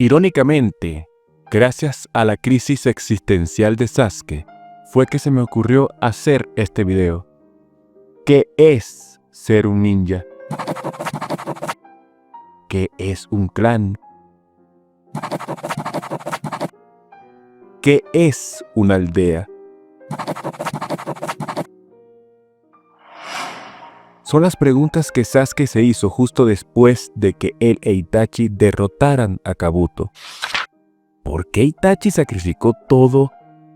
Irónicamente, gracias a la crisis existencial de Sasuke, fue que se me ocurrió hacer este video. ¿Qué es ser un ninja? ¿Qué es un clan? ¿Qué es una aldea? Son las preguntas que Sasuke se hizo justo después de que él e Itachi derrotaran a Kabuto. ¿Por qué Itachi sacrificó todo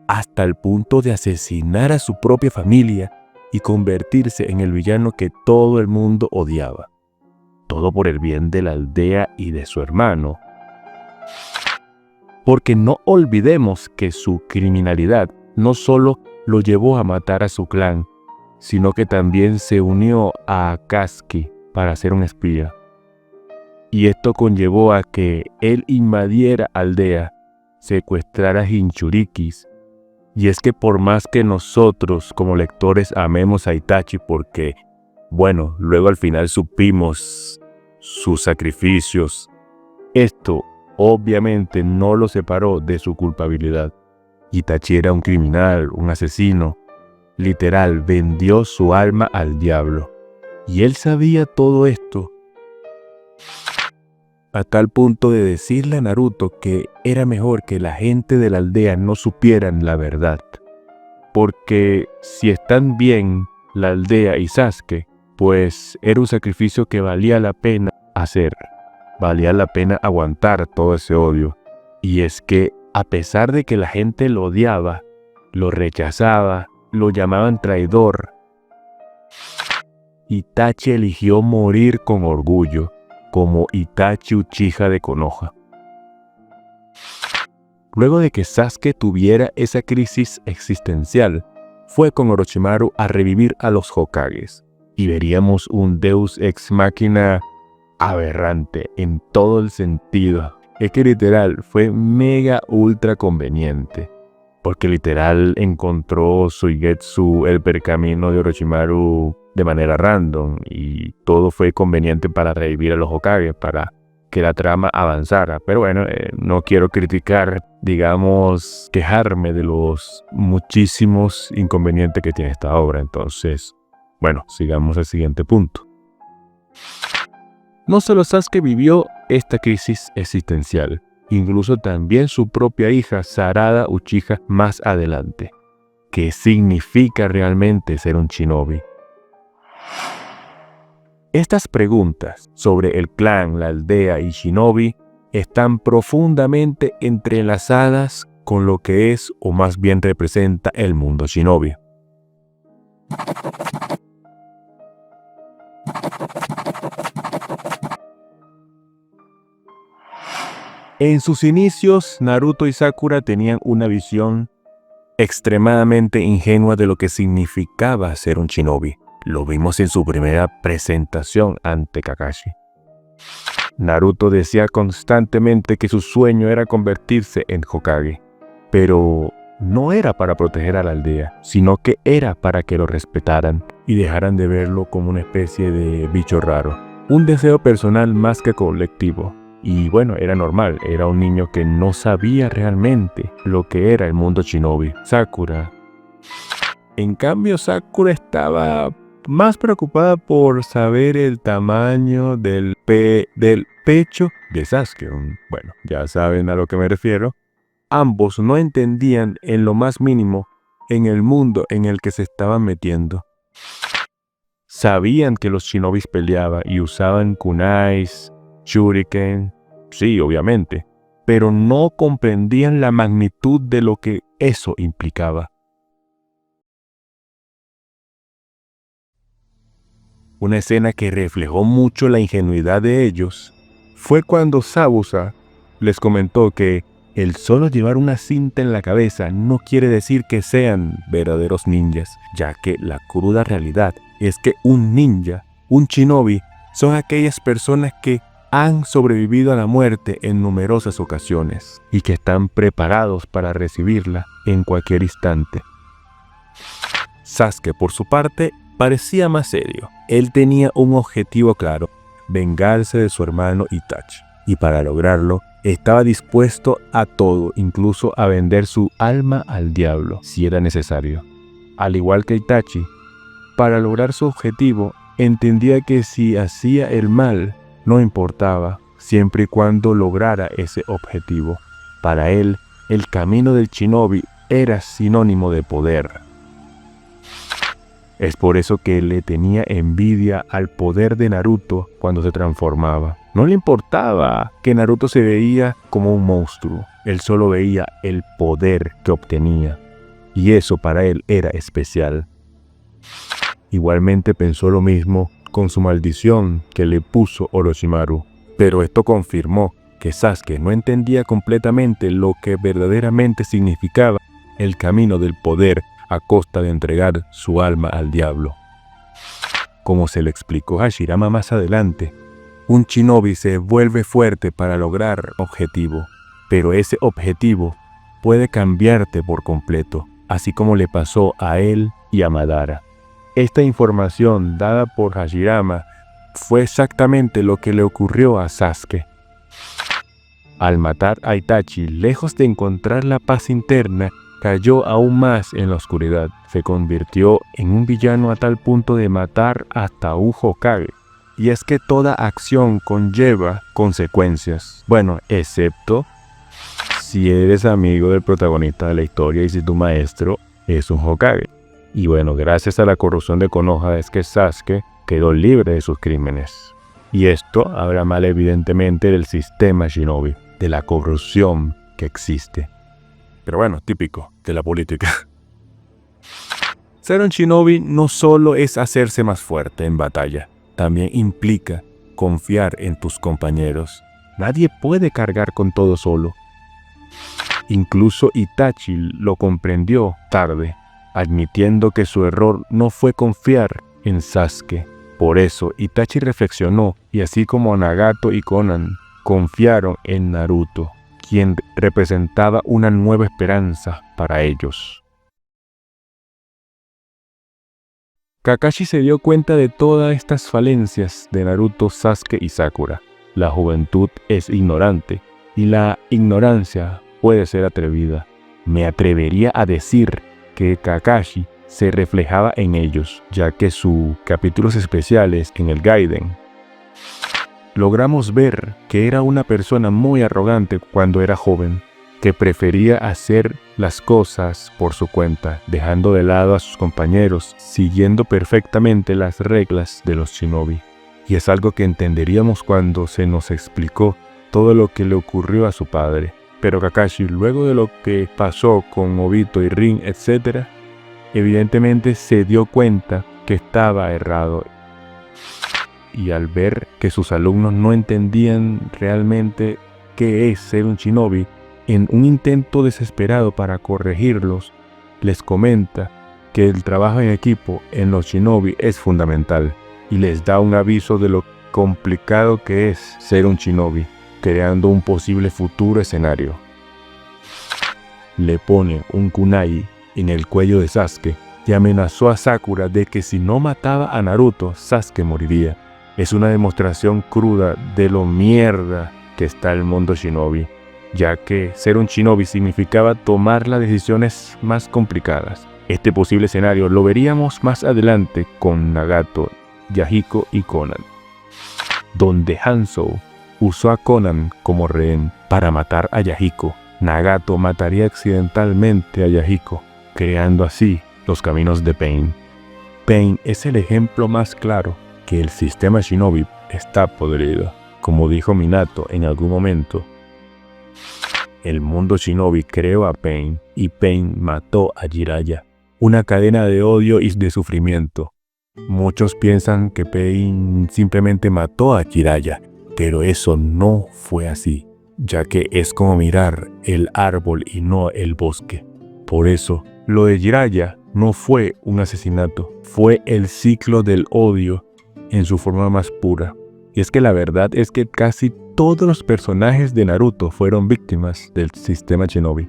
hasta el punto de asesinar a su propia familia y convertirse en el villano que todo el mundo odiaba? Todo por el bien de la aldea y de su hermano. Porque no olvidemos que su criminalidad no solo lo llevó a matar a su clan, sino que también se unió a Akatsuki para ser un espía. Y esto conllevó a que él invadiera aldea, secuestrara Jinchurikis. Y es que por más que nosotros como lectores amemos a Itachi porque, bueno, luego al final supimos sus sacrificios, esto obviamente no lo separó de su culpabilidad. Itachi era un criminal, un asesino. Literal, vendió su alma al diablo. Y él sabía todo esto, a tal punto de decirle a Naruto que era mejor que la gente de la aldea no supieran la verdad. Porque si están bien la aldea y Sasuke, pues era un sacrificio que valía la pena hacer. Valía la pena aguantar todo ese odio. Y es que a pesar de que la gente lo odiaba, lo rechazaba, lo llamaban traidor, Itachi eligió morir con orgullo, como Itachi Uchiha de Konoha. Luego de que Sasuke tuviera esa crisis existencial, fue con Orochimaru a revivir a los Hokages, y veríamos un Deus Ex Machina aberrante en todo el sentido. Es que literal fue mega ultra conveniente. Porque literal encontró Suigetsu el pergamino de Orochimaru de manera random y todo fue conveniente para revivir a los Hokage, para que la trama avanzara. Pero bueno, no quiero criticar, digamos, quejarme de los muchísimos inconvenientes que tiene esta obra. Entonces, bueno, sigamos al siguiente punto. No solo Sasuke vivió esta crisis existencial, incluso también su propia hija Sarada Uchiha más adelante. ¿Qué significa realmente ser un shinobi? Estas preguntas sobre el clan, la aldea y shinobi están profundamente entrelazadas con lo que es o más bien representa el mundo shinobi. En sus inicios, Naruto y Sakura tenían una visión extremadamente ingenua de lo que significaba ser un shinobi. Lo vimos en su primera presentación ante Kakashi. Naruto decía constantemente que su sueño era convertirse en Hokage, pero no era para proteger a la aldea, sino que era para que lo respetaran y dejaran de verlo como una especie de bicho raro. Un deseo personal más que colectivo. Y bueno, era normal, era un niño que no sabía realmente lo que era el mundo shinobi. Sakura. En cambio, Sakura estaba más preocupada por saber el tamaño del pecho de Sasuke. Bueno, ya saben a lo que me refiero. Ambos no entendían en lo más mínimo en el mundo en el que se estaban metiendo. Sabían que los shinobis peleaban y usaban kunais, shuriken, sí, obviamente, pero no comprendían la magnitud de lo que eso implicaba. Una escena que reflejó mucho la ingenuidad de ellos fue cuando Zabuza les comentó que el solo llevar una cinta en la cabeza no quiere decir que sean verdaderos ninjas, ya que la cruda realidad es que un ninja, un shinobi, son aquellas personas que han sobrevivido a la muerte en numerosas ocasiones y que están preparados para recibirla en cualquier instante. Sasuke, por su parte, parecía más serio. Él tenía un objetivo claro: vengarse de su hermano Itachi. Y para lograrlo, Estaba dispuesto a todo, incluso a vender su alma al diablo, si era necesario. Al igual que Itachi, para lograr su objetivo, entendía que si hacía el mal, no importaba, siempre y cuando lograra ese objetivo. Para él, el camino del shinobi era sinónimo de poder. Es por eso que le tenía envidia al poder de Naruto cuando se transformaba. No le importaba que Naruto se veía como un monstruo. Él solo veía el poder que obtenía. Y eso para él era especial. Igualmente pensó lo mismo con su maldición que le puso Orochimaru. Pero esto confirmó que Sasuke no entendía completamente lo que verdaderamente significaba el camino del poder a costa de entregar su alma al diablo. Como se lo explicó Hashirama más adelante, un shinobi se vuelve fuerte para lograr un objetivo, pero ese objetivo puede cambiarte por completo, así como le pasó a él y a Madara. Esta información dada por Hashirama fue exactamente lo que le ocurrió a Sasuke. Al matar a Itachi, lejos de encontrar la paz interna, cayó aún más en la oscuridad. Se convirtió en un villano a tal punto de matar hasta un Hokage. Y es que toda acción conlleva consecuencias. Bueno, excepto si eres amigo del protagonista de la historia y si tu maestro es un Hokage. Y bueno, gracias a la corrupción de Konoha es que Sasuke quedó libre de sus crímenes. Y esto habla mal evidentemente del sistema shinobi, de la corrupción que existe. Pero bueno, típico de la política. Ser un shinobi no solo es hacerse más fuerte en batalla, también implica confiar en tus compañeros. Nadie puede cargar con todo solo. Incluso Itachi lo comprendió tarde, admitiendo que su error no fue confiar en Sasuke. Por eso Itachi reflexionó y así como Nagato y Konan confiaron en Naruto, quien representaba una nueva esperanza para ellos. Kakashi se dio cuenta de todas estas falencias de Naruto, Sasuke y Sakura. La juventud es ignorante y la ignorancia puede ser atrevida. Me atrevería a decir que Kakashi se reflejaba en ellos, ya que sus capítulos especiales en el Gaiden logramos ver que era una persona muy arrogante cuando era joven, que prefería hacer las cosas por su cuenta, dejando de lado a sus compañeros, siguiendo perfectamente las reglas de los shinobi. Y es algo que entenderíamos cuando se nos explicó todo lo que le ocurrió a su padre. Pero Kakashi, luego de lo que pasó con Obito y Rin, etc., evidentemente se dio cuenta que estaba errado. Y al ver que sus alumnos no entendían realmente qué es ser un shinobi, en un intento desesperado para corregirlos, les comenta que el trabajo en equipo en los shinobi es fundamental y les da un aviso de lo complicado que es ser un shinobi, creando un posible futuro escenario. Le pone un kunai en el cuello de Sasuke y amenazó a Sakura de que si no mataba a Naruto, Sasuke moriría. Es una demostración cruda de lo mierda que está el mundo shinobi, ya que ser un shinobi significaba tomar las decisiones más complicadas. Este posible escenario lo veríamos más adelante con Nagato, Yahiko y Konan, donde Hanzo usó a Konan como rehén para matar a Yahiko. Nagato mataría accidentalmente a Yahiko, creando así los caminos de Pain. Pain es el ejemplo más claro que el sistema shinobi está podrido. Como dijo Minato en algún momento, el mundo shinobi creó a Pain y Pain mató a Jiraiya. Una cadena de odio y de sufrimiento. Muchos piensan que Pain simplemente mató a Jiraiya, pero eso no fue así, ya que es como mirar el árbol y no el bosque. Por eso, lo de Jiraiya no fue un asesinato, fue el ciclo del odio en su forma más pura. Y es que la verdad es que casi todos los personajes de Naruto fueron víctimas del sistema shinobi.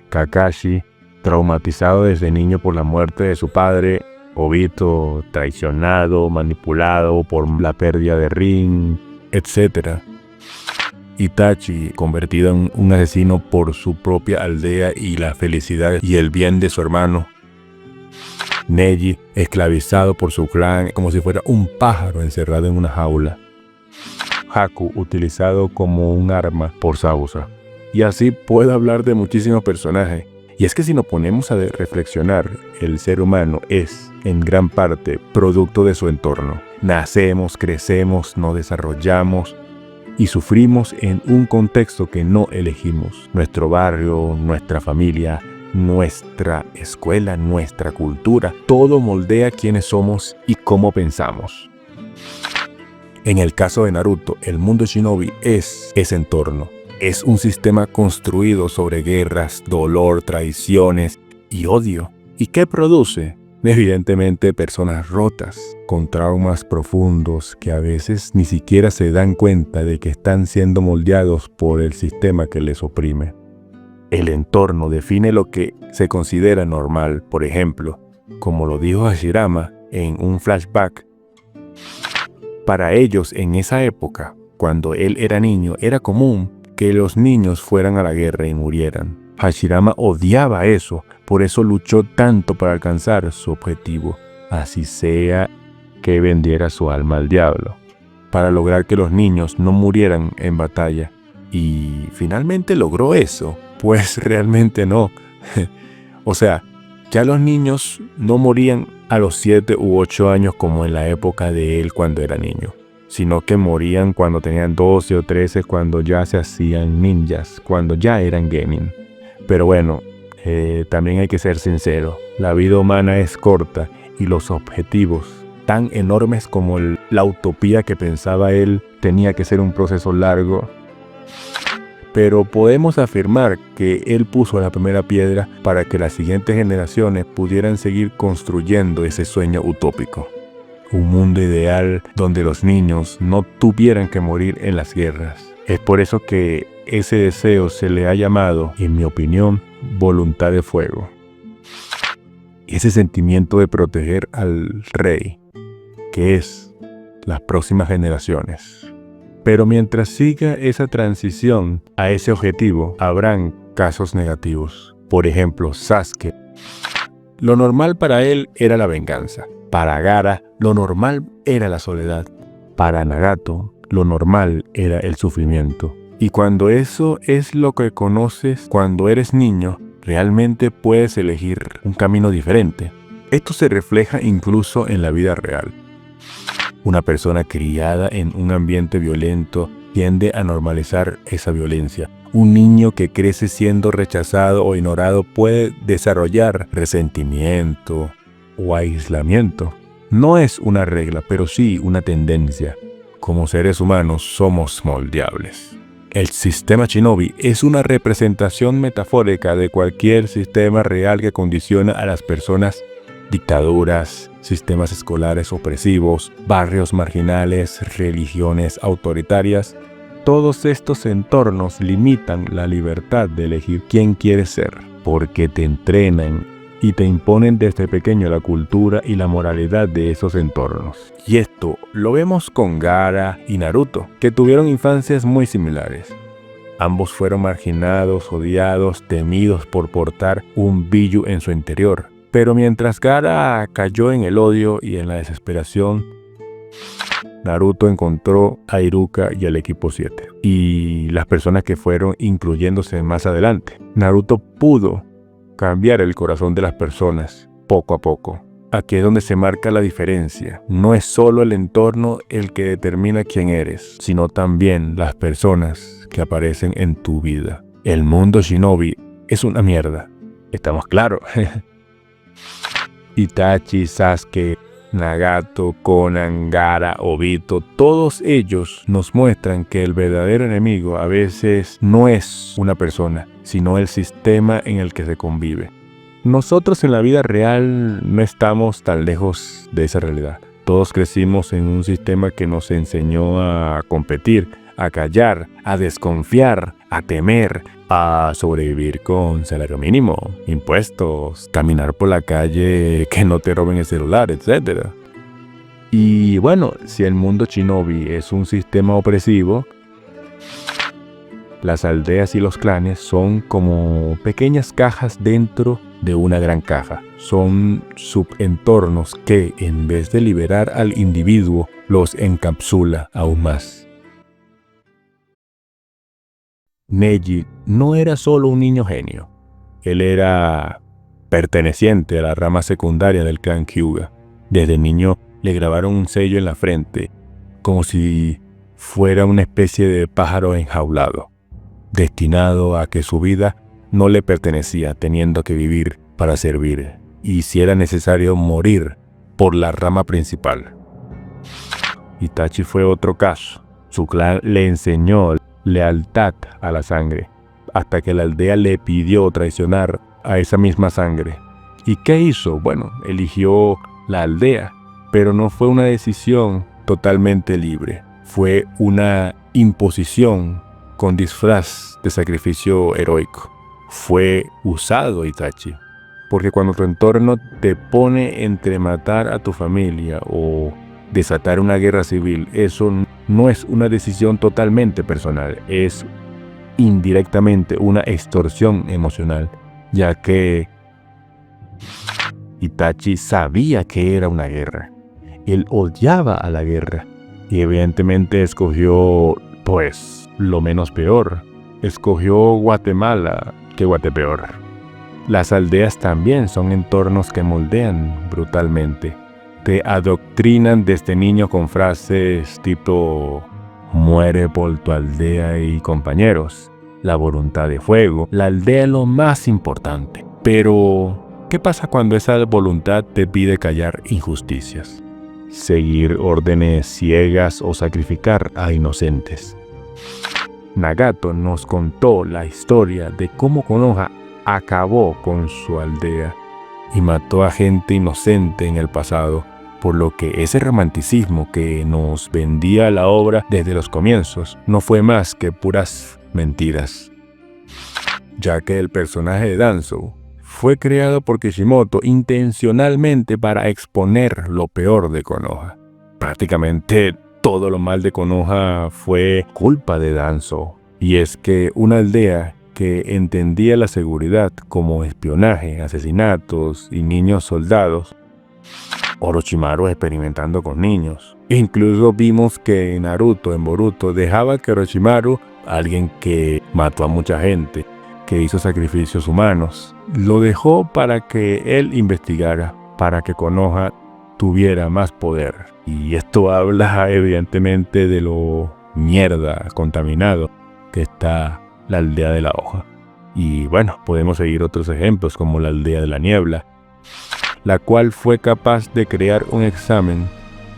Kakashi, traumatizado desde niño por la muerte de su padre, Obito, traicionado, manipulado por la pérdida de Rin, etc. Itachi, convertido en un asesino por su propia aldea y la felicidad y el bien de su hermano. Neji, esclavizado por su clan como si fuera un pájaro encerrado en una jaula. Haku, utilizado como un arma por Zabuza. Y así puedo hablar de muchísimos personajes. Y es que si nos ponemos a reflexionar, el ser humano es, en gran parte, producto de su entorno. Nacemos, crecemos, nos desarrollamos y sufrimos en un contexto que no elegimos. Nuestro barrio, nuestra familia, nuestra escuela, nuestra cultura, todo moldea quiénes somos y cómo pensamos. En el caso de Naruto, el mundo shinobi es ese entorno. Es un sistema construido sobre guerras, dolor, traiciones y odio. ¿Y qué produce? Evidentemente personas rotas, con traumas profundos que a veces ni siquiera se dan cuenta de que están siendo moldeados por el sistema que les oprime. El entorno define lo que se considera normal. Por ejemplo, como lo dijo Hashirama en un flashback, para ellos en esa época, cuando él era niño, era común que los niños fueran a la guerra y murieran. Hashirama odiaba eso, por eso luchó tanto para alcanzar su objetivo, así sea que vendiera su alma al diablo, para lograr que los niños no murieran en batalla. Y finalmente logró eso, pues realmente no. O sea, ya los niños no morían a los 7 u 8 años como en la época de él cuando era niño, sino que morían cuando tenían 12 o 13, cuando ya se hacían ninjas, cuando ya eran genin. Pero bueno, también hay que ser sincero, la vida humana es corta y los objetivos tan enormes como la utopía que pensaba él tenía que ser un proceso largo. Pero podemos afirmar que él puso la primera piedra para que las siguientes generaciones pudieran seguir construyendo ese sueño utópico. Un mundo ideal donde los niños no tuvieran que morir en las guerras. Es por eso que ese deseo se le ha llamado, en mi opinión, voluntad de fuego. Ese sentimiento de proteger al rey, que es las próximas generaciones. Pero mientras siga esa transición a ese objetivo, habrán casos negativos. Por ejemplo, Sasuke. Lo normal para él era la venganza. Para Gaara, lo normal era la soledad. Para Nagato, lo normal era el sufrimiento. Y cuando eso es lo que conoces cuando eres niño, realmente puedes elegir un camino diferente. Esto se refleja incluso en la vida real. Una persona criada en un ambiente violento tiende a normalizar esa violencia. Un niño que crece siendo rechazado o ignorado puede desarrollar resentimiento o aislamiento. No es una regla, pero sí una tendencia. Como seres humanos somos moldeables. El sistema shinobi es una representación metafórica de cualquier sistema real que condiciona a las personas. Dictaduras, sistemas escolares opresivos, barrios marginales, religiones autoritarias. Todos estos entornos limitan la libertad de elegir quién quieres ser, porque te entrenan y te imponen desde pequeño la cultura y la moralidad de esos entornos. Y esto lo vemos con Gaara y Naruto, que tuvieron infancias muy similares. Ambos fueron marginados, odiados, temidos por portar un Biju en su interior. Pero mientras Gaara cayó en el odio y en la desesperación, Naruto encontró a Iruka y al equipo 7 y las personas que fueron incluyéndose más adelante. Naruto pudo cambiar el corazón de las personas poco a poco. Aquí es donde se marca la diferencia. No es solo el entorno el que determina quién eres, sino también las personas que aparecen en tu vida. El mundo shinobi es una mierda. ¿Estamos claros? Itachi, Sasuke, Nagato, Conan, Gaara, Obito, todos ellos nos muestran que el verdadero enemigo a veces no es una persona, sino el sistema en el que se convive. Nosotros en la vida real no estamos tan lejos de esa realidad. Todos crecimos en un sistema que nos enseñó a competir, a callar, a desconfiar, a temer, a sobrevivir con salario mínimo, impuestos, caminar por la calle, que no te roben el celular, etc. Y bueno, si el mundo shinobi es un sistema opresivo, Las aldeas y los clanes son como pequeñas cajas dentro de una gran caja. Son subentornos que, en vez de liberar al individuo, los encapsula aún más. Neji no era solo un niño genio. Él era perteneciente a la rama secundaria del clan Hyuga. Desde niño le grabaron un sello en la frente, como si fuera una especie de pájaro enjaulado, destinado a que su vida no le pertenecía, teniendo que vivir para servir, y si era necesario morir por la rama principal. Itachi fue otro caso. Su clan le enseñó lealtad a la sangre, hasta que la aldea le pidió traicionar a esa misma sangre. ¿Y qué hizo? Bueno, eligió la aldea, pero no fue una decisión totalmente libre. Fue una imposición con disfraz de sacrificio heroico. Fue usado Itachi, porque cuando tu entorno te pone entre matar a tu familia o desatar una guerra civil, eso no es una decisión totalmente personal, es indirectamente una extorsión emocional, ya que Itachi sabía que era una guerra. Él odiaba a la guerra y evidentemente escogió, pues, lo menos peor. Escogió Guatemala que Guatepeor. Las aldeas también son entornos que moldean brutalmente. Te adoctrinan desde niño con frases tipo muere por tu aldea y compañeros, la voluntad de fuego, la aldea es lo más importante. Pero, ¿qué pasa cuando esa voluntad te pide callar injusticias, seguir órdenes ciegas o sacrificar a inocentes? Nagato nos contó la historia de cómo Konoha acabó con su aldea y mató a gente inocente en el pasado, por lo que ese romanticismo que nos vendía la obra desde los comienzos no fue más que puras mentiras, ya que el personaje de Danzo fue creado por Kishimoto intencionalmente para exponer lo peor de Konoha. Prácticamente todo lo mal de Konoha fue culpa de Danzo, y es que una aldea que entendía la seguridad como espionaje, asesinatos y niños soldados, Orochimaru experimentando con niños. Incluso vimos que Naruto en Boruto dejaba que Orochimaru, alguien que mató a mucha gente, que hizo sacrificios humanos, lo dejó para que él investigara, para que Konoha tuviera más poder. Y esto habla evidentemente de lo mierda, contaminado que está la aldea de la hoja. Y bueno, podemos seguir otros ejemplos como la aldea de la niebla, la cual fue capaz de crear un examen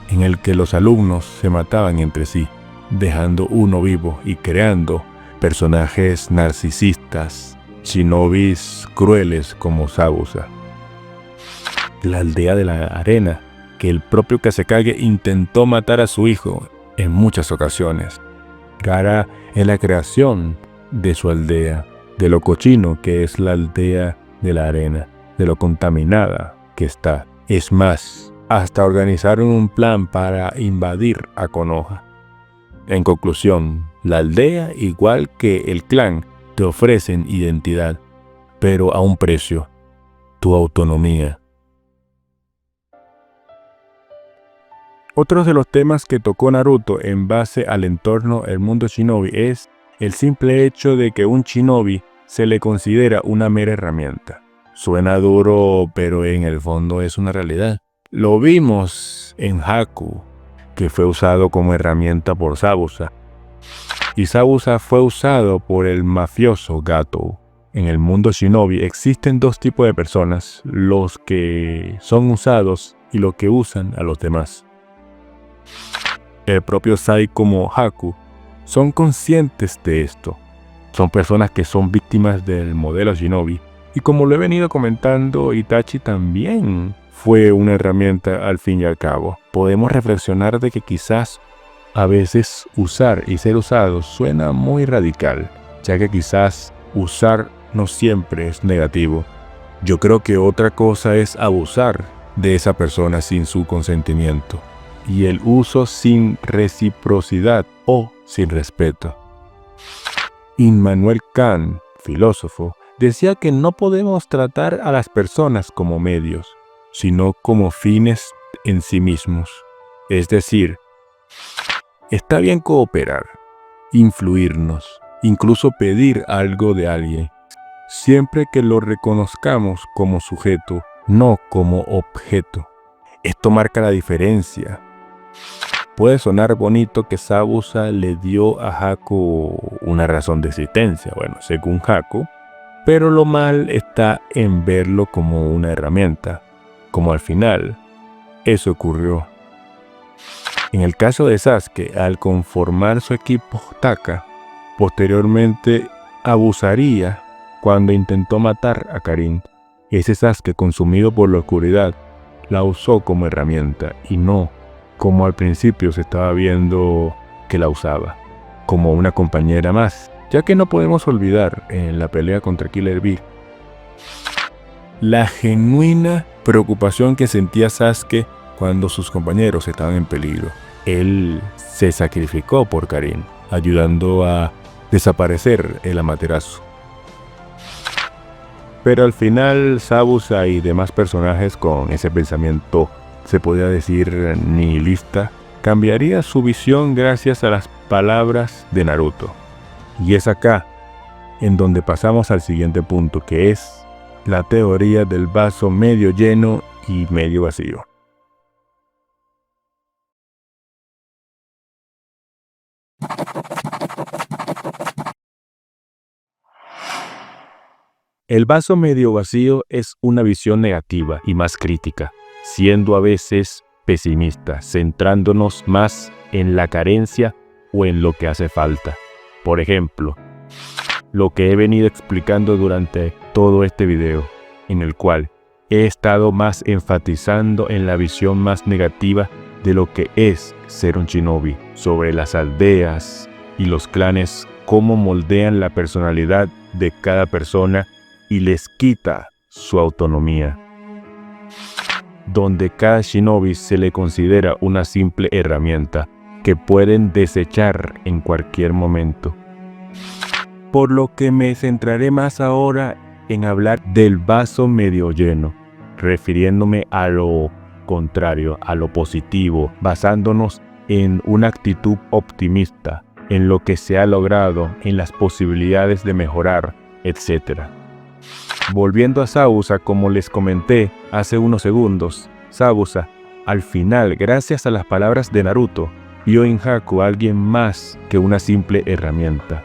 en el que los alumnos se mataban entre sí, dejando uno vivo y creando personajes narcisistas, shinobis crueles como Zabuza. La aldea de la arena, que el propio Kazekage intentó matar a su hijo en muchas ocasiones. Gaara es la creación de su aldea, de lo cochino que es la aldea de la arena, de lo contaminada que está. Es más, hasta organizaron un plan para invadir a Konoha. En conclusión, la aldea, igual que el clan, te ofrecen identidad, pero a un precio: tu autonomía. Otro de los temas que tocó Naruto en base al entorno del mundo shinobi es el simple hecho de que un shinobi se le considera una mera herramienta. Suena duro, pero en el fondo es una realidad. Lo vimos en Haku, que fue usado como herramienta por Zabuza, y Zabuza fue usado por el mafioso Gatou. En el mundo shinobi existen dos tipos de personas: los que son usados y los que usan a los demás. El propio Sai como Haku son conscientes de esto. Son personas que son víctimas del modelo shinobi. Y como lo he venido comentando, Itachi también fue una herramienta al fin y al cabo. Podemos reflexionar de que quizás a veces usar y ser usados suena muy radical, ya que quizás usar no siempre es negativo. Yo creo que otra cosa es abusar de esa persona sin su consentimiento, y el uso sin reciprocidad o sin respeto. Immanuel Kant, filósofo, decía que no podemos tratar a las personas como medios, sino como fines en sí mismos. Es decir, está bien cooperar, influirnos, incluso pedir algo de alguien, siempre que lo reconozcamos como sujeto, no como objeto. Esto marca la diferencia. Puede sonar bonito que Zabuza le dio a Haku una razón de existencia, bueno, según Haku, pero lo mal está en verlo como una herramienta, como al final eso ocurrió. En el caso de Sasuke, al conformar su equipo Taka, posteriormente abusaría cuando intentó matar a Karin. Ese Sasuke, consumido por la oscuridad, la usó como herramienta y no como al principio se estaba viendo que la usaba, como una compañera más, ya que no podemos olvidar en la pelea contra Killer Bee la genuina preocupación que sentía Sasuke cuando sus compañeros estaban en peligro. Él se sacrificó por Karin, ayudando a desaparecer el Amaterasu. Pero al final Zabuza y demás personajes con ese pensamiento, se podría decir nihilista, cambiaría su visión gracias a las palabras de Naruto. Y es acá en donde pasamos al siguiente punto, que es la teoría del vaso medio lleno y medio vacío. El vaso medio vacío es una visión negativa y más crítica, siendo a veces pesimista, centrándonos más en la carencia o en lo que hace falta. Por ejemplo, lo que he venido explicando durante todo este video, en el cual he estado más enfatizando en la visión más negativa de lo que es ser un shinobi, sobre las aldeas y los clanes, cómo moldean la personalidad de cada persona y les quita su autonomía, donde cada shinobi se le considera una simple herramienta que pueden desechar en cualquier momento. Por lo que me centraré más ahora en hablar del vaso medio lleno, refiriéndome a lo contrario, a lo positivo, basándonos en una actitud optimista, en lo que se ha logrado, en las posibilidades de mejorar, etc. Volviendo a Zabuza, como les comenté hace unos segundos, Zabuza, al final, gracias a las palabras de Naruto, vio en Haku a alguien más que una simple herramienta.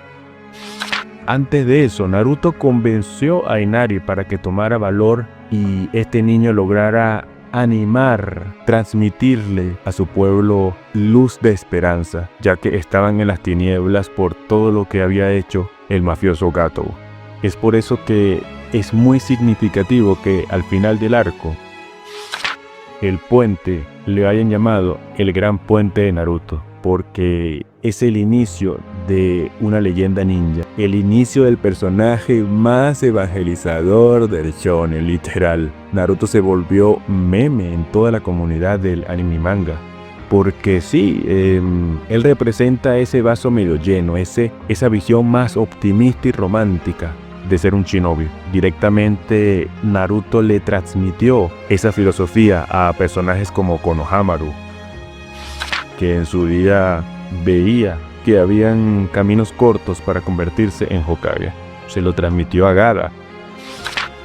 Antes de eso, Naruto convenció a Inari para que tomara valor y este niño lograra animar, transmitirle a su pueblo luz de esperanza, ya que estaban en las tinieblas por todo lo que había hecho el mafioso Gato. Es por eso que es muy significativo que al final del arco, el puente le hayan llamado el Gran Puente de Naruto, porque es el inicio de una leyenda ninja, el inicio del personaje más evangelizador del shonen, literal. Naruto se volvió meme en toda la comunidad del anime y manga, porque sí, él representa ese vaso medio lleno, esa visión más optimista y romántica de ser un shinobi. Directamente Naruto le transmitió esa filosofía a personajes como Konohamaru, que en su día veía que habían caminos cortos para convertirse en Hokage. Se lo transmitió a Gaara,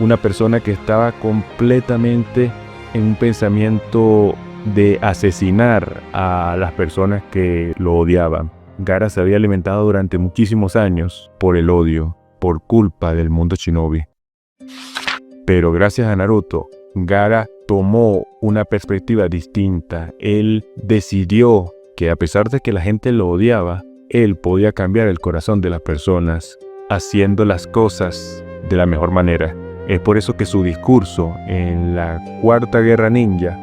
una persona que estaba completamente en un pensamiento de asesinar a las personas que lo odiaban. Gaara se había alimentado durante muchísimos años por el odio, por culpa del mundo shinobi. Pero gracias a Naruto, Gaara tomó una perspectiva distinta. Él decidió que a pesar de que la gente lo odiaba, él podía cambiar el corazón de las personas, haciendo las cosas de la mejor manera. Es por eso que su discurso en la Cuarta Guerra Ninja,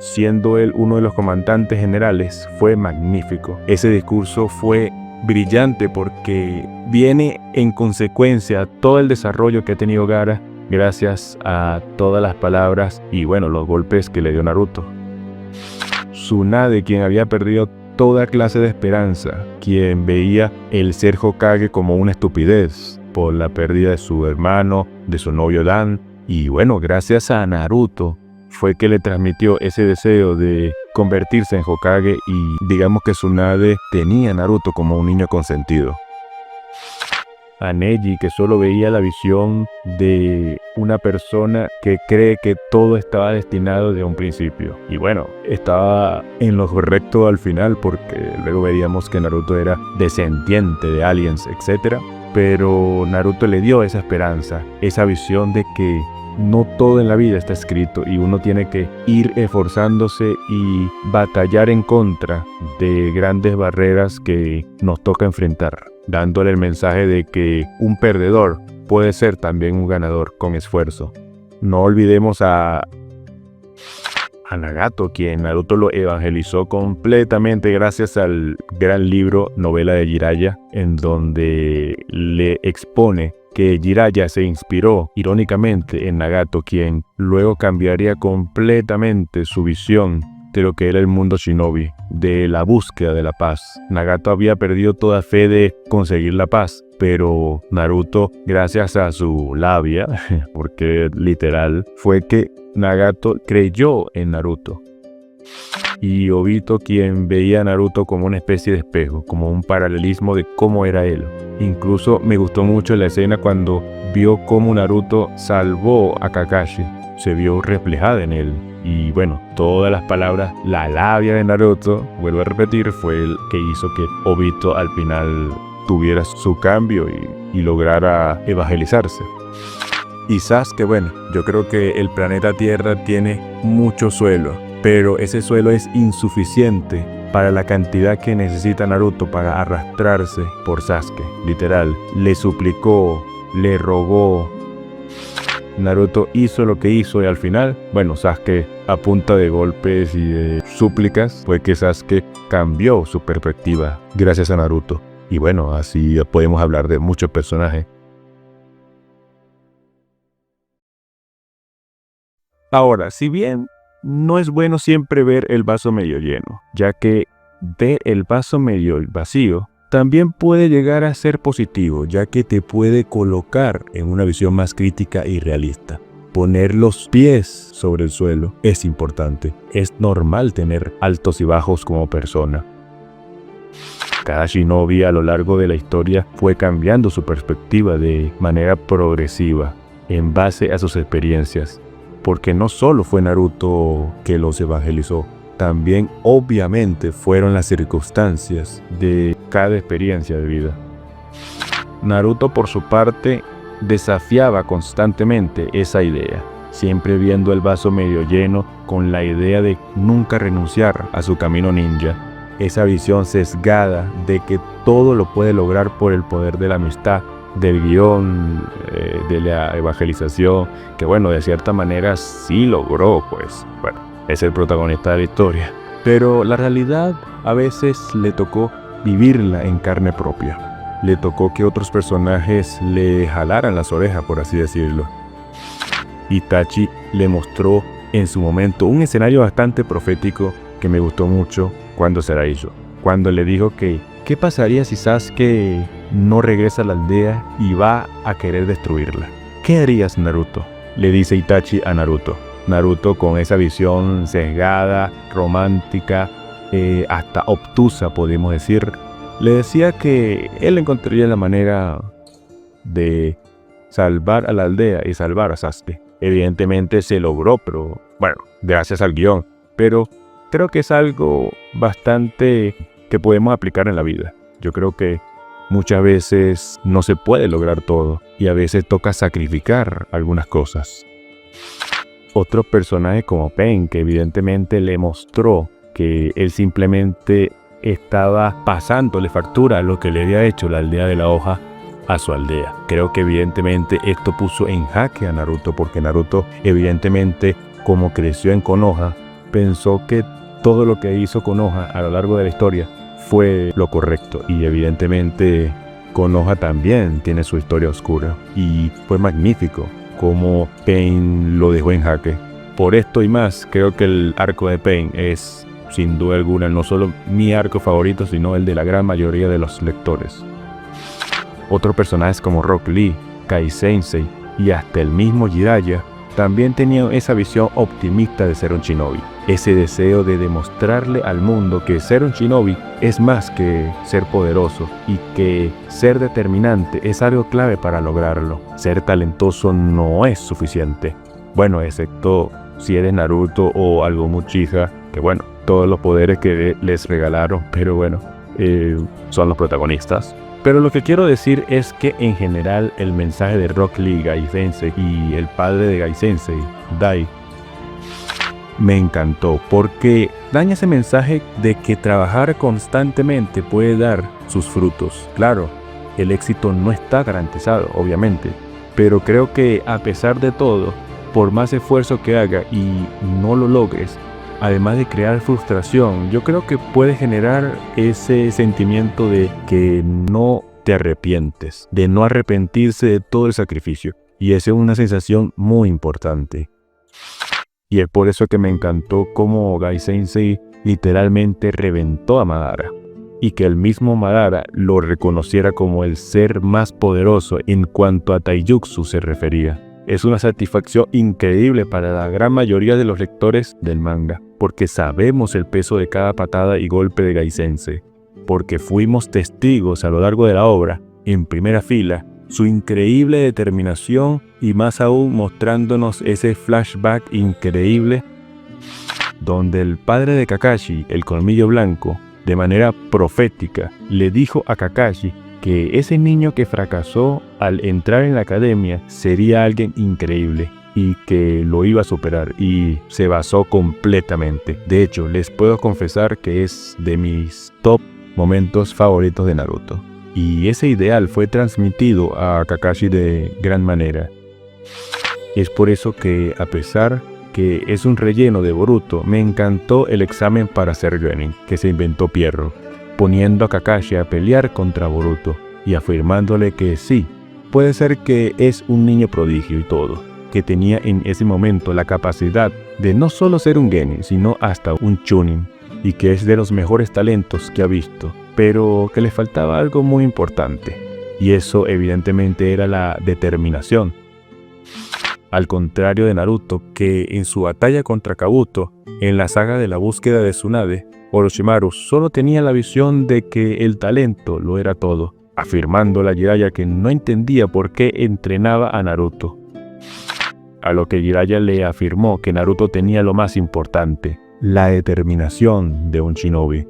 siendo él uno de los comandantes generales, fue magnífico. Ese discurso fue brillante porque viene en consecuencia a todo el desarrollo que ha tenido Gaara gracias a todas las palabras y bueno, los golpes que le dio Naruto. Tsunade, quien había perdido toda clase de esperanza, quien veía el ser Hokage como una estupidez por la pérdida de su hermano, de su novio Dan, y bueno, gracias a Naruto fue que le transmitió ese deseo de convertirse en Hokage, y digamos que Tsunade tenía a Naruto como un niño consentido. A Neji, que solo veía la visión de una persona que cree que todo estaba destinado desde un principio. Y bueno, estaba en lo correcto al final, porque luego veíamos que Naruto era descendiente de aliens, etc. Pero Naruto le dio esa esperanza, esa visión de que no todo en la vida está escrito y uno tiene que ir esforzándose y batallar en contra de grandes barreras que nos toca enfrentar, dándole el mensaje de que un perdedor puede ser también un ganador con esfuerzo. No olvidemos a Nagato, quien Naruto lo evangelizó completamente gracias al gran libro Novela de Jiraiya, en donde le expone que Jiraiya se inspiró irónicamente en Nagato, quien luego cambiaría completamente su visión de lo que era el mundo shinobi, de la búsqueda de la paz. Nagato había perdido toda fe de conseguir la paz, pero Naruto, gracias a su labia, porque literal, fue que Nagato creyó en Naruto. Y Obito, quien veía a Naruto como una especie de espejo, como un paralelismo de cómo era él. Incluso me gustó mucho la escena cuando vio cómo Naruto salvó a Kakashi. Se vio reflejada en él. Y bueno, todas las palabras, la labia de Naruto, vuelvo a repetir, fue el que hizo que Obito al final tuviera su cambio y lograra evangelizarse. Y Sasuke, bueno, yo creo que el planeta Tierra tiene mucho suelo, pero ese suelo es insuficiente para la cantidad que necesita Naruto para arrastrarse por Sasuke. Literal, le suplicó, le rogó. Naruto hizo lo que hizo y al final, bueno, Sasuke a punta de golpes y de súplicas, fue que Sasuke cambió su perspectiva gracias a Naruto. Y bueno, así podemos hablar de muchos personajes. Ahora, si bien no es bueno siempre ver el vaso medio lleno, ya que ver el vaso medio vacío también puede llegar a ser positivo, ya que te puede colocar en una visión más crítica y realista. Poner los pies sobre el suelo es importante. Es normal tener altos y bajos como persona. Cada shinobi a lo largo de la historia fue cambiando su perspectiva de manera progresiva en base a sus experiencias. Porque no solo fue Naruto que los evangelizó, también obviamente fueron las circunstancias de cada experiencia de vida. Naruto por su parte desafiaba constantemente esa idea, siempre viendo el vaso medio lleno con la idea de nunca renunciar a su camino ninja. Esa visión sesgada de que todo lo puede lograr por el poder de la amistad, del guión, de la evangelización, que bueno, de cierta manera sí logró, pues, bueno, es el protagonista de la historia. Pero la realidad a veces le tocó vivirla en carne propia. Le tocó que otros personajes le jalaran las orejas, por así decirlo. Itachi le mostró en su momento un escenario bastante profético que me gustó mucho cuando se la hizo. Cuando le dijo que, ¿qué pasaría si Sasuke no regresa a la aldea y va a querer destruirla? ¿Qué harías, Naruto?, le dice Itachi a Naruto. Naruto, con esa visión sesgada, romántica, hasta obtusa podemos decir, le decía que él encontraría la manera de salvar a la aldea y salvar a Sasuke. Evidentemente se logró, pero bueno, gracias al guión. Pero creo que es algo bastante que podemos aplicar en la vida. Yo creo que muchas veces no se puede lograr todo y a veces toca sacrificar algunas cosas. Otro personaje como Pain, que evidentemente le mostró que él simplemente estaba pasándole factura a lo que le había hecho la aldea de la hoja a su aldea. Creo que evidentemente esto puso en jaque a Naruto, porque Naruto evidentemente, como creció en Konoha, pensó que todo lo que hizo Konoha a lo largo de la historia fue lo correcto, y evidentemente Konoha también tiene su historia oscura y fue magnífico como Pain lo dejó en jaque. Por esto y más, creo que el arco de Pain es sin duda alguna, no solo mi arco favorito, sino el de la gran mayoría de los lectores. Otros personajes como Rock Lee, Gai Sensei y hasta el mismo Jiraiya también tenían esa visión optimista de ser un shinobi, ese deseo de demostrarle al mundo que ser un shinobi es más que ser poderoso y que ser determinante es algo clave para lograrlo. Ser talentoso no es suficiente. Bueno, excepto si eres Naruto o algo Uchiha, que bueno, todos los poderes que les regalaron, pero bueno, son los protagonistas. Pero lo que quiero decir es que en general el mensaje de Rock Lee, Gai Sensei y el padre de Gai Sensei, Dai, me encantó porque dan ese mensaje de que trabajar constantemente puede dar sus frutos. Claro, el éxito no está garantizado, obviamente, pero creo que a pesar de todo, por más esfuerzo que haga y no lo logres, además de crear frustración, yo creo que puede generar ese sentimiento de que no te arrepientes, de no arrepentirse de todo el sacrificio. Y esa es una sensación muy importante. Y es por eso que me encantó cómo Gai Sensei literalmente reventó a Madara. Y que el mismo Madara lo reconociera como el ser más poderoso en cuanto a Taijutsu se refería. Es una satisfacción increíble para la gran mayoría de los lectores del manga, porque sabemos el peso de cada patada y golpe de Gai Sensei, porque fuimos testigos a lo largo de la obra, en primera fila, su increíble determinación y más aún mostrándonos ese flashback increíble donde el padre de Kakashi, el Colmillo Blanco, de manera profética, le dijo a Kakashi que ese niño que fracasó al entrar en la academia sería alguien increíble y que lo iba a superar, y se basó completamente. De hecho, les puedo confesar que es de mis top momentos favoritos de Naruto. Y ese ideal fue transmitido a Kakashi de gran manera. Es por eso que, a pesar que es un relleno de Boruto, me encantó el examen para ser Genin que se inventó Pierro, poniendo a Kakashi a pelear contra Boruto y afirmándole que sí, puede ser que es un niño prodigio y todo, que tenía en ese momento la capacidad de no solo ser un Genin, sino hasta un Chunin, y que es de los mejores talentos que ha visto, pero que le faltaba algo muy importante, y eso evidentemente era la determinación. Al contrario de Naruto, que en su batalla contra Kabuto, en la saga de la búsqueda de Tsunade, Orochimaru solo tenía la visión de que el talento lo era todo, afirmándole a Jiraiya que no entendía por qué entrenaba a Naruto. A lo que Jiraiya le afirmó que Naruto tenía lo más importante, la determinación de un shinobi.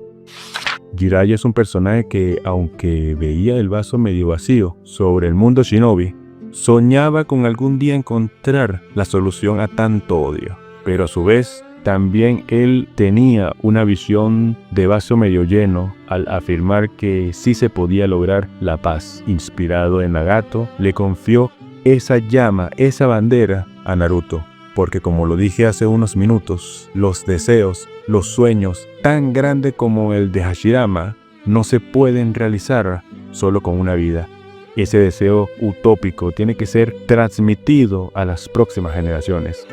Jiraiya es un personaje que, aunque veía el vaso medio vacío sobre el mundo shinobi, soñaba con algún día encontrar la solución a tanto odio, pero a su vez también él tenía una visión de vaso medio lleno al afirmar que sí se podía lograr la paz. Inspirado en Nagato, le confió esa llama, esa bandera a Naruto, porque como lo dije hace unos minutos, los deseos, los sueños tan grandes como el de Hashirama no se pueden realizar solo con una vida. Ese deseo utópico tiene que ser transmitido a las próximas generaciones.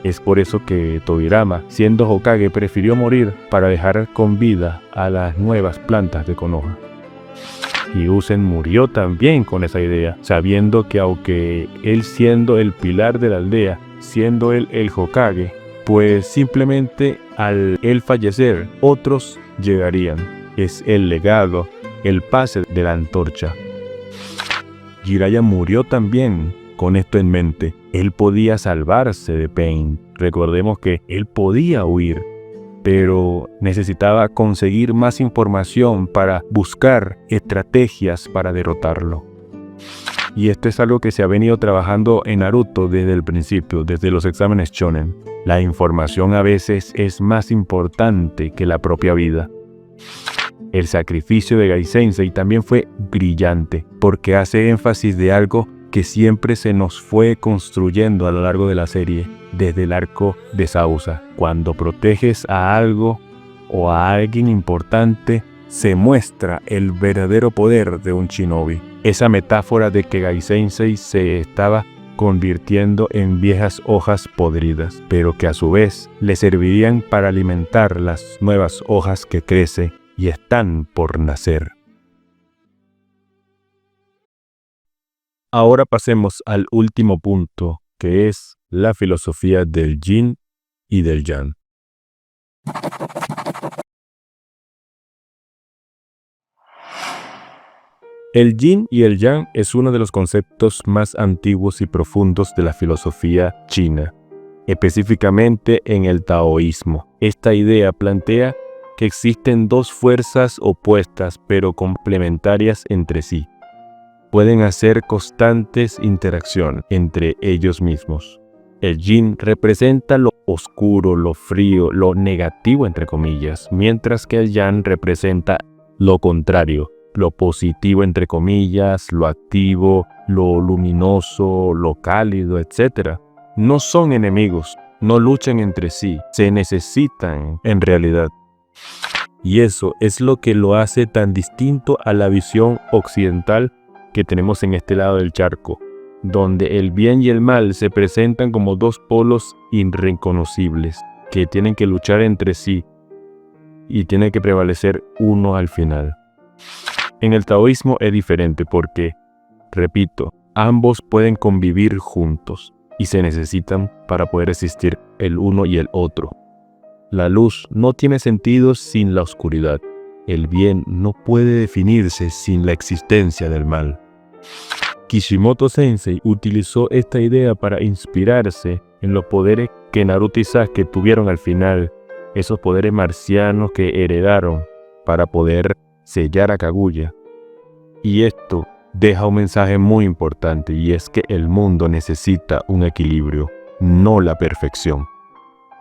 Es por eso que Tobirama, siendo Hokage, prefirió morir para dejar con vida a las nuevas plantas de Konoha. Y Usen murió también con esa idea, sabiendo que aunque él siendo el pilar de la aldea, siendo él el Hokage, pues simplemente al él fallecer, otros llegarían. Es el legado, el pase de la antorcha. Jiraiya murió también con esto en mente. Él podía salvarse de Pain. Recordemos que él podía huir, pero necesitaba conseguir más información para buscar estrategias para derrotarlo. Y esto es algo que se ha venido trabajando en Naruto desde el principio, desde los exámenes shonen. La información a veces es más importante que la propia vida. El sacrificio de Gai Sensei también fue brillante, porque hace énfasis de algo que siempre se nos fue construyendo a lo largo de la serie, desde el arco de Sausa. Cuando proteges a algo o a alguien importante, se muestra el verdadero poder de un shinobi. Esa metáfora de que Gai Sensei se estaba convirtiendo en viejas hojas podridas, pero que a su vez le servirían para alimentar las nuevas hojas que crecen y están por nacer. Ahora pasemos al último punto, que es la filosofía del yin y del yang. El yin y el yang es uno de los conceptos más antiguos y profundos de la filosofía china, específicamente en el taoísmo. Esta idea plantea que existen dos fuerzas opuestas pero complementarias entre sí. Pueden hacer constantes interacción entre ellos mismos. El yin representa lo oscuro, lo frío, lo negativo entre comillas, mientras que el yang representa lo contrario, lo positivo entre comillas, lo activo, lo luminoso, lo cálido, etc. No son enemigos, no luchan entre sí, se necesitan en realidad. Y eso es lo que lo hace tan distinto a la visión occidental que tenemos en este lado del charco, donde el bien y el mal se presentan como dos polos irreconocibles que tienen que luchar entre sí y tiene que prevalecer uno al final. En el taoísmo es diferente porque, repito, ambos pueden convivir juntos y se necesitan para poder existir el uno y el otro. La luz no tiene sentido sin la oscuridad. El bien no puede definirse sin la existencia del mal. Kishimoto Sensei utilizó esta idea para inspirarse en los poderes que Naruto y Sasuke tuvieron al final, esos poderes marcianos que heredaron para poder sellar a Kaguya. Y esto deja un mensaje muy importante, y es que el mundo necesita un equilibrio, no la perfección.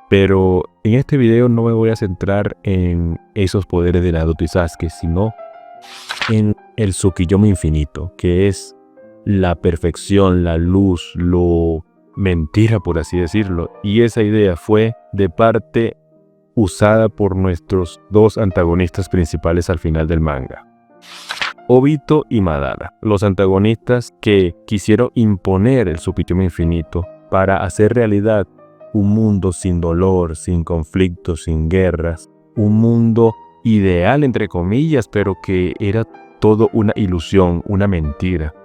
Pero en este video no me voy a centrar en esos poderes de Naruto y Sasuke, sino en el Tsukiyomi infinito, que es la perfección, la luz, lo mentira, por así decirlo. Y esa idea fue de parte usada por nuestros dos antagonistas principales al final del manga, Obito y Madara, los antagonistas que quisieron imponer el Tsukiyomi infinito para hacer realidad un mundo sin dolor, sin conflictos, sin guerras, un mundo ideal entre comillas, pero que era todo una ilusión, una mentira.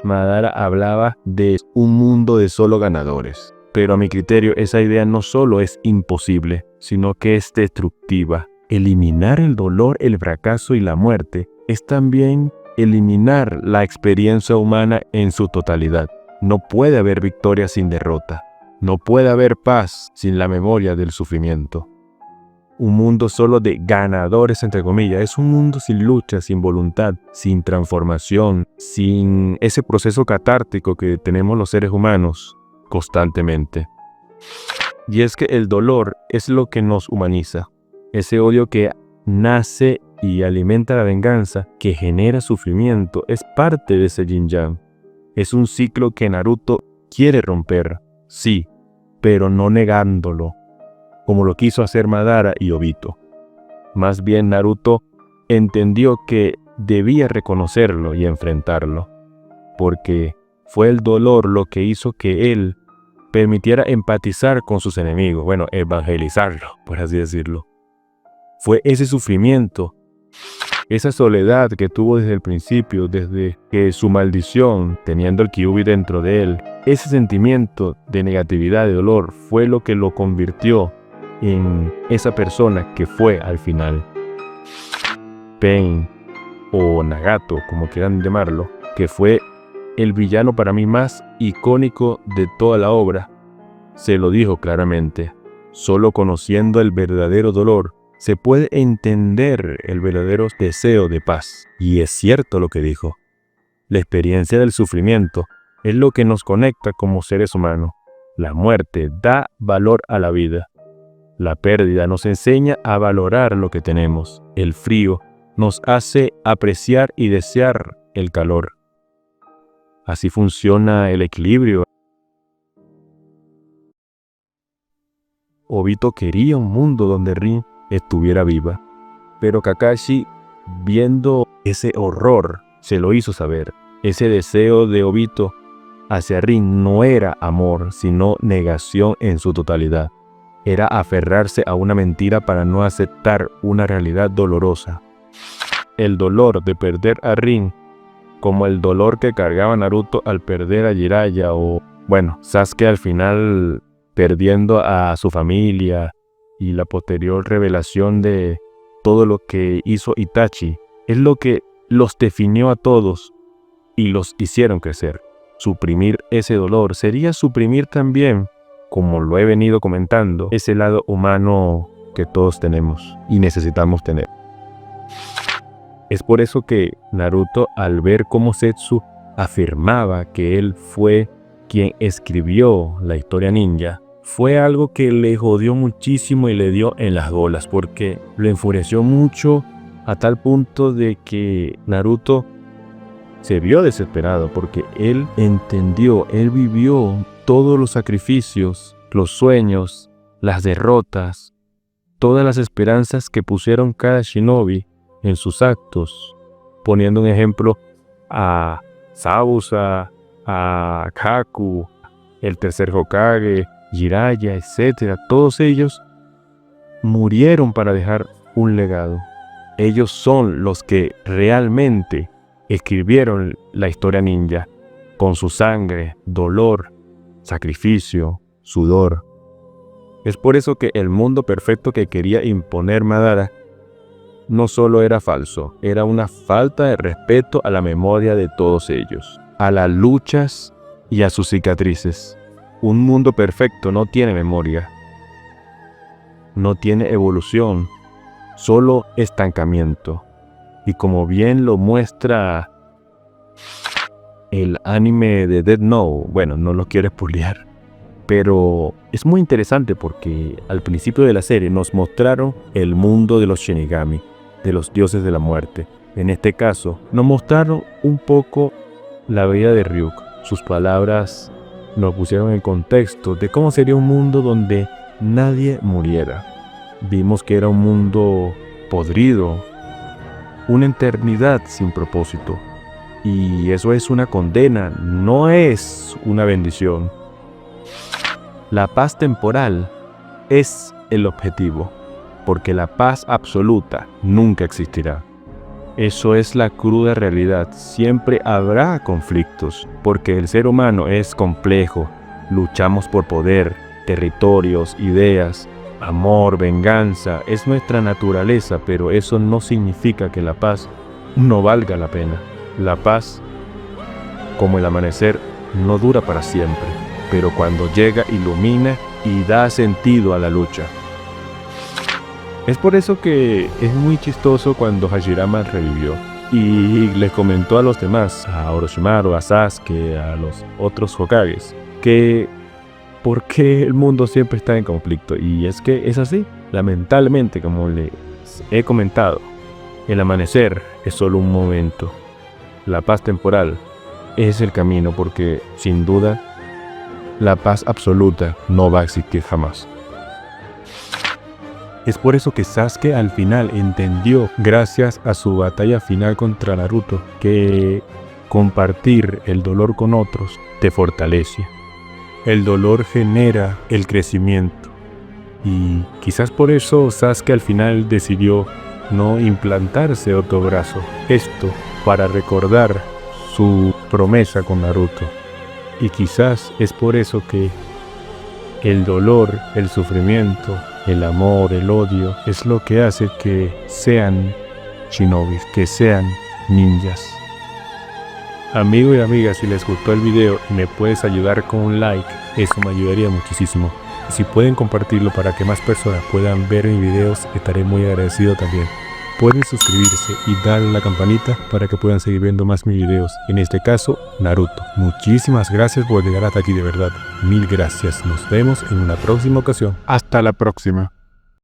Madara hablaba de un mundo de solo ganadores, pero a mi criterio esa idea no solo es imposible, sino que es destructiva. Eliminar el dolor, el fracaso y la muerte es también eliminar la experiencia humana en su totalidad. No puede haber victoria sin derrota. No puede haber paz sin la memoria del sufrimiento. Un mundo solo de ganadores, entre comillas, es un mundo sin lucha, sin voluntad, sin transformación, sin ese proceso catártico que tenemos los seres humanos constantemente. Y es que el dolor es lo que nos humaniza. Ese odio que nace y alimenta la venganza, que genera sufrimiento, es parte de ese yin-yang. Es un ciclo que Naruto quiere romper, sí, pero no negándolo, como lo quiso hacer Madara y Obito. Más bien Naruto entendió que debía reconocerlo y enfrentarlo, porque fue el dolor lo que hizo que él permitiera empatizar con sus enemigos, bueno, evangelizarlo, por así decirlo. Fue ese sufrimiento, esa soledad que tuvo desde el principio, desde que su maldición, teniendo el Kyuubi dentro de él, ese sentimiento de negatividad, de dolor, fue lo que lo convirtió en esa persona que fue al final. Pain, o Nagato, como quieran llamarlo, que fue el villano para mí más icónico de toda la obra, se lo dijo claramente: solo conociendo el verdadero dolor se puede entender el verdadero deseo de paz. Y es cierto lo que dijo. La experiencia del sufrimiento es lo que nos conecta como seres humanos. La muerte da valor a la vida. La pérdida nos enseña a valorar lo que tenemos. El frío nos hace apreciar y desear el calor. Así funciona el equilibrio. Obito quería un mundo donde Rin estuviera viva, pero Kakashi, viendo ese horror, se lo hizo saber. Ese deseo de Obito hacia Rin no era amor, sino negación en su totalidad. Era aferrarse a una mentira para no aceptar una realidad dolorosa. El dolor de perder a Rin, como el dolor que cargaba Naruto al perder a Jiraiya, o bueno, Sasuke al final perdiendo a su familia, y la posterior revelación de todo lo que hizo Itachi, es lo que los definió a todos y los hicieron crecer. Suprimir ese dolor sería suprimir también, como lo he venido comentando, ese lado humano que todos tenemos y necesitamos tener. Es por eso que Naruto, al ver cómo Zetsu afirmaba que él fue quien escribió la historia ninja, fue algo que le jodió muchísimo y le dio en las bolas, porque lo enfureció mucho a tal punto de que Naruto se vio desesperado, porque él entendió, él vivió todos los sacrificios, los sueños, las derrotas, todas las esperanzas que pusieron cada shinobi en sus actos, poniendo un ejemplo a Zabuza, a Kaku, el tercer Hokage, Jiraiya, etc. Todos ellos murieron para dejar un legado. Ellos son los que realmente escribieron la historia ninja, con su sangre, dolor, sacrificio, sudor. Es por eso que el mundo perfecto que quería imponer Madara no solo era falso, era una falta de respeto a la memoria de todos ellos, a las luchas y a sus cicatrices. Un mundo perfecto no tiene memoria, no tiene evolución, solo estancamiento. Y como bien lo muestra el anime de Death Note, bueno, no lo quiero spoilear, pero es muy interesante porque al principio de la serie nos mostraron el mundo de los Shinigami, de los dioses de la muerte. En este caso, nos mostraron un poco la vida de Ryuk. Sus palabras nos pusieron en contexto de cómo sería un mundo donde nadie muriera. Vimos que era un mundo podrido, una eternidad sin propósito. Y eso es una condena, no es una bendición. La paz temporal es el objetivo, porque la paz absoluta nunca existirá. Eso es la cruda realidad. Siempre habrá conflictos, porque el ser humano es complejo. Luchamos por poder, territorios, ideas, amor, venganza. Es nuestra naturaleza, pero eso no significa que la paz no valga la pena. La paz, como el amanecer, no dura para siempre, pero cuando llega ilumina y da sentido a la lucha. Es por eso que es muy chistoso cuando Hashirama revivió y le comentó a los demás, a Orochimaru, a Sasuke, a los otros Hokages, que por qué el mundo siempre está en conflicto. Y es que es así, lamentablemente, como les he comentado, el amanecer es solo un momento. La paz temporal es el camino, porque sin duda la paz absoluta no va a existir jamás. Es por eso que Sasuke al final entendió, gracias a su batalla final contra Naruto, que compartir el dolor con otros te fortalece. El dolor genera el crecimiento. Y quizás por eso Sasuke al final decidió no implantarse otro brazo. Esto para recordar su promesa con Naruto. Y quizás es por eso que el dolor, el sufrimiento, el amor, el odio, es lo que hace que sean shinobis, que sean ninjas. Amigo y amiga, si les gustó el video y me puedes ayudar con un like, eso me ayudaría muchísimo. Y si pueden compartirlo para que más personas puedan ver mis videos, estaré muy agradecido también. Pueden suscribirse y darle a la campanita para que puedan seguir viendo más mis videos. En este caso, Naruto. Muchísimas gracias por llegar hasta aquí, de verdad. Mil gracias. Nos vemos en una próxima ocasión. Hasta la próxima.